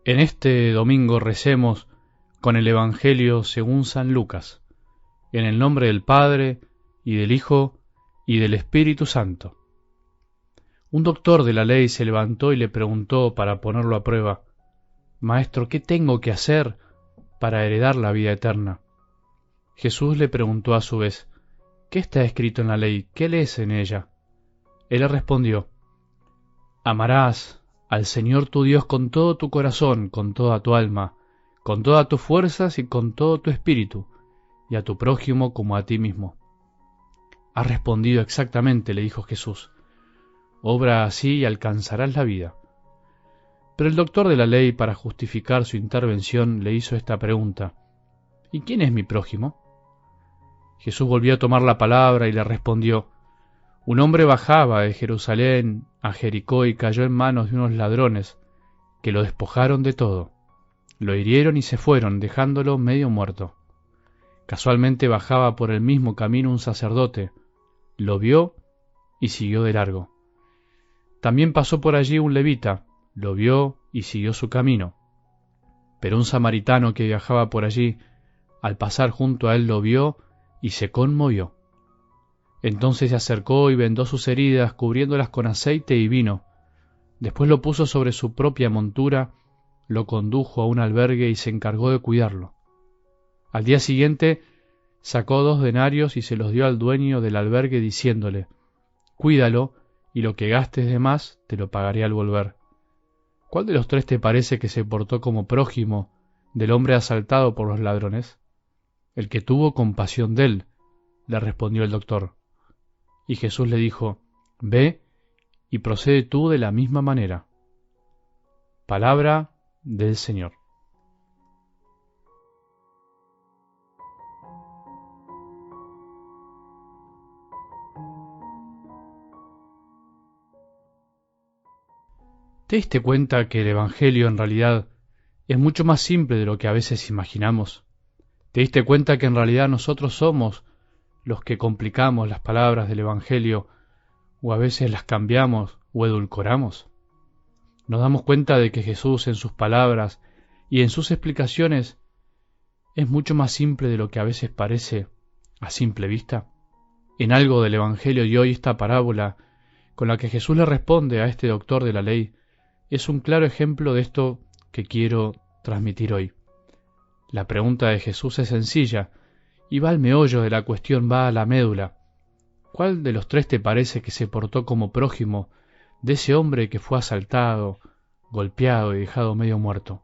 En este domingo recemos con el Evangelio según San Lucas, en el nombre del Padre, y del Hijo, y del Espíritu Santo. Un doctor de la ley se levantó y le preguntó para ponerlo a prueba: «Maestro, ¿qué tengo que hacer para heredar la vida eterna?». Jesús le preguntó a su vez: «¿Qué está escrito en la ley? ¿Qué lees en ella?». Él le respondió: «Amarás al Señor tu Dios con todo tu corazón, con toda tu alma, con todas tus fuerzas y con todo tu espíritu, y a tu prójimo como a ti mismo». «Has respondido exactamente», le dijo Jesús. «Obra así y alcanzarás la vida». Pero el doctor de la ley, para justificar su intervención, le hizo esta pregunta: «¿Y quién es mi prójimo?». Jesús volvió a tomar la palabra y le respondió: «Un hombre bajaba de Jerusalén a Jericó y cayó en manos de unos ladrones, que lo despojaron de todo. Lo hirieron y se fueron, dejándolo medio muerto. Casualmente bajaba por el mismo camino un sacerdote, lo vio y siguió de largo. También pasó por allí un levita, lo vio y siguió su camino. Pero un samaritano que viajaba por allí, al pasar junto a él lo vio y se conmovió. Entonces se acercó y vendó sus heridas, cubriéndolas con aceite y vino. Después lo puso sobre su propia montura, lo condujo a un albergue y se encargó de cuidarlo. Al día siguiente sacó 2 denarios y se los dio al dueño del albergue, diciéndole: «Cuídalo, y lo que gastes de más te lo pagaré al volver». ¿Cuál de los 3 te parece que se portó como prójimo del hombre asaltado por los ladrones? «El que tuvo compasión de él», le respondió el doctor. Y Jesús le dijo: «Ve y procede tú de la misma manera». Palabra del Señor. ¿Te diste cuenta que el Evangelio en realidad es mucho más simple de lo que a veces imaginamos? ¿Te diste cuenta que en realidad nosotros somos los que complicamos las palabras del Evangelio, o a veces las cambiamos o edulcoramos? ¿Nos damos cuenta de que Jesús en sus palabras y en sus explicaciones es mucho más simple de lo que a veces parece a simple vista? En algo del Evangelio de hoy, esta parábola con la que Jesús le responde a este doctor de la ley es un claro ejemplo de esto que quiero transmitir hoy. La pregunta de Jesús es sencilla y va al meollo de la cuestión, va a la médula. ¿Cuál de los 3 te parece que se portó como prójimo de ese hombre que fue asaltado, golpeado y dejado medio muerto?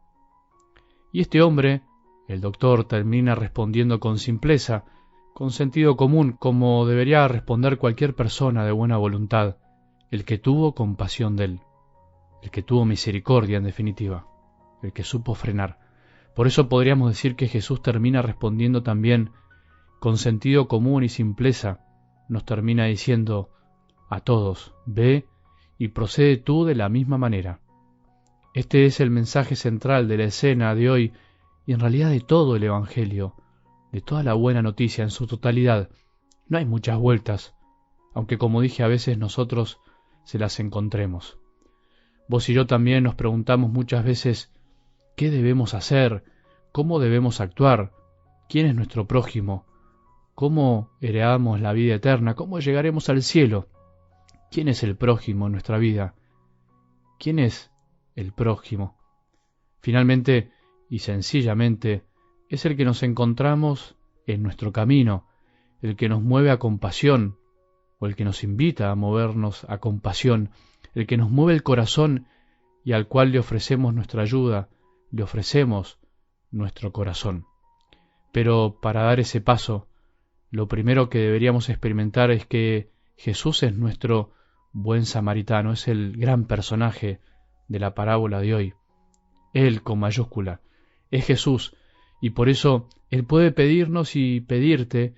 Y este hombre, el doctor, termina respondiendo con simpleza, con sentido común, como debería responder cualquier persona de buena voluntad: el que tuvo compasión de él, el que tuvo misericordia, en definitiva, el que supo frenar. Por eso podríamos decir que Jesús termina respondiendo también con sentido común y simpleza. Nos termina diciendo a todos: ve y procede tú de la misma manera. Este es el mensaje central de la escena de hoy y en realidad de todo el Evangelio, de toda la buena noticia en su totalidad. No hay muchas vueltas, aunque como dije a veces nosotros se las encontremos. Vos y yo también nos preguntamos muchas veces: ¿qué debemos hacer? ¿Cómo debemos actuar? ¿Quién es nuestro prójimo? ¿Cómo heredamos la vida eterna? ¿Cómo llegaremos al cielo? ¿Quién es el prójimo en nuestra vida? ¿Quién es el prójimo? Finalmente y sencillamente es el que nos encontramos en nuestro camino, el que nos mueve a compasión, o el que nos invita a movernos a compasión, el que nos mueve el corazón y al cual le ofrecemos nuestra ayuda, le ofrecemos nuestro corazón. Pero para dar ese paso, lo primero que deberíamos experimentar es que Jesús es nuestro buen samaritano, es el gran personaje de la parábola de hoy. Él con mayúscula, es Jesús, y por eso Él puede pedirnos y pedirte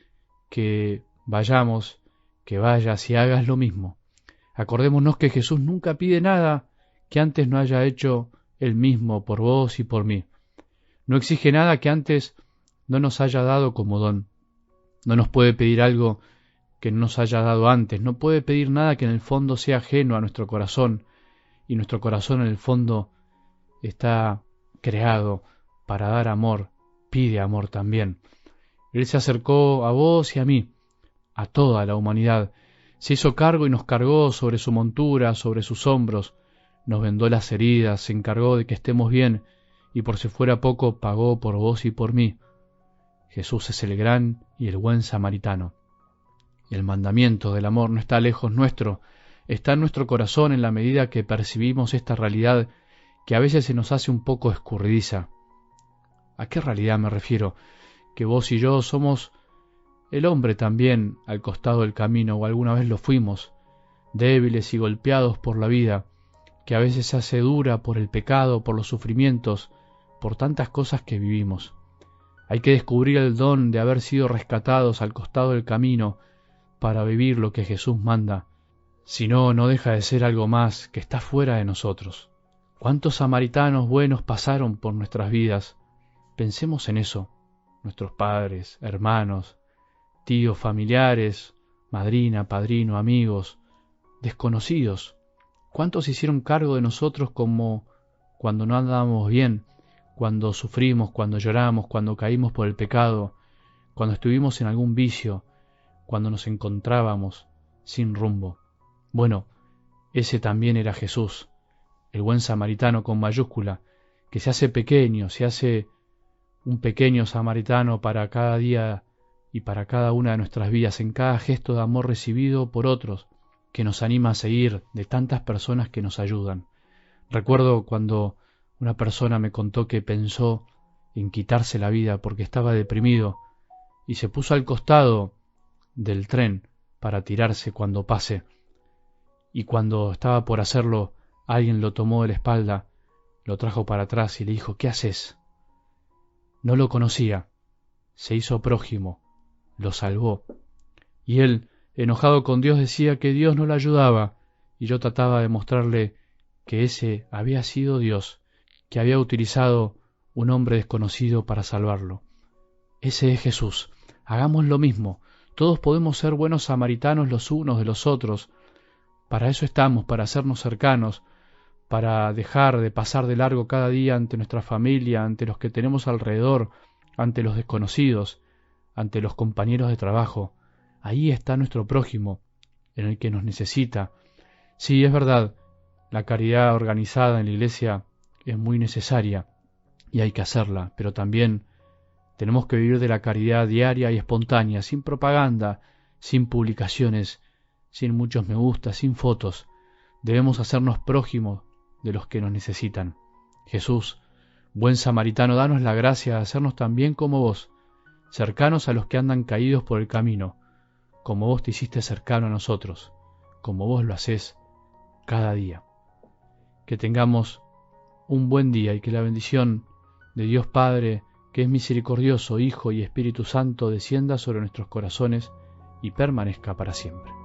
que vayamos, que vayas y hagas lo mismo. Acordémonos que Jesús nunca pide nada que antes no haya hecho Él mismo por vos y por mí. No exige nada que antes no nos haya dado como don. No nos puede pedir algo que no nos haya dado antes. No puede pedir nada que en el fondo sea ajeno a nuestro corazón, y nuestro corazón en el fondo está creado para dar amor, pide amor también. Él se acercó a vos y a mí, a toda la humanidad. Se hizo cargo y nos cargó sobre su montura, sobre sus hombros. Nos vendó las heridas, se encargó de que estemos bien, y por si fuera poco, pagó por vos y por mí. Jesús es el gran y el buen samaritano. El mandamiento del amor no está lejos nuestro, está en nuestro corazón en la medida que percibimos esta realidad que a veces se nos hace un poco escurridiza. ¿A qué realidad me refiero? Que vos y yo somos el hombre también al costado del camino, o alguna vez lo fuimos, débiles y golpeados por la vida, que a veces se hace dura por el pecado, por los sufrimientos, por tantas cosas que vivimos. Hay que descubrir el don de haber sido rescatados al costado del camino para vivir lo que Jesús manda. Si no, no deja de ser algo más que está fuera de nosotros. ¿Cuántos samaritanos buenos pasaron por nuestras vidas? Pensemos en eso. Nuestros padres, hermanos, tíos, familiares, madrina, padrino, amigos, desconocidos. ¿Cuántos hicieron cargo de nosotros como cuando no andábamos bien, cuando sufrimos, cuando lloramos, cuando caímos por el pecado, cuando estuvimos en algún vicio, cuando nos encontrábamos sin rumbo? Bueno, ese también era Jesús, el buen samaritano con mayúscula, que se hace pequeño, se hace un pequeño samaritano para cada día y para cada una de nuestras vidas, en cada gesto de amor recibido por otros, que nos anima a seguir, de tantas personas que nos ayudan. Recuerdo cuando una persona me contó que pensó en quitarse la vida porque estaba deprimido y se puso al costado del tren para tirarse cuando pase. Y cuando estaba por hacerlo, alguien lo tomó de la espalda, lo trajo para atrás y le dijo: ¿qué haces? No lo conocía, se hizo prójimo, lo salvó. Y él, enojado con Dios, decía que Dios no lo ayudaba, y yo trataba de mostrarle que ese había sido Dios, que había utilizado un hombre desconocido para salvarlo. Ese es Jesús. Hagamos lo mismo. Todos podemos ser buenos samaritanos los unos de los otros. Para eso estamos, para hacernos cercanos, para dejar de pasar de largo cada día ante nuestra familia, ante los que tenemos alrededor, ante los desconocidos, ante los compañeros de trabajo. Ahí está nuestro prójimo, en el que nos necesita. Sí, es verdad, la caridad organizada en la iglesia es muy necesaria y hay que hacerla, pero también tenemos que vivir de la caridad diaria y espontánea, sin propaganda, sin publicaciones, sin muchos me gusta, sin fotos. Debemos hacernos prójimos de los que nos necesitan. Jesús, buen samaritano, danos la gracia de hacernos también como vos, cercanos a los que andan caídos por el camino, como vos te hiciste cercano a nosotros, como vos lo hacés cada día. Que tengamos un buen día y que la bendición de Dios Padre, que es misericordioso, Hijo y Espíritu Santo, descienda sobre nuestros corazones y permanezca para siempre.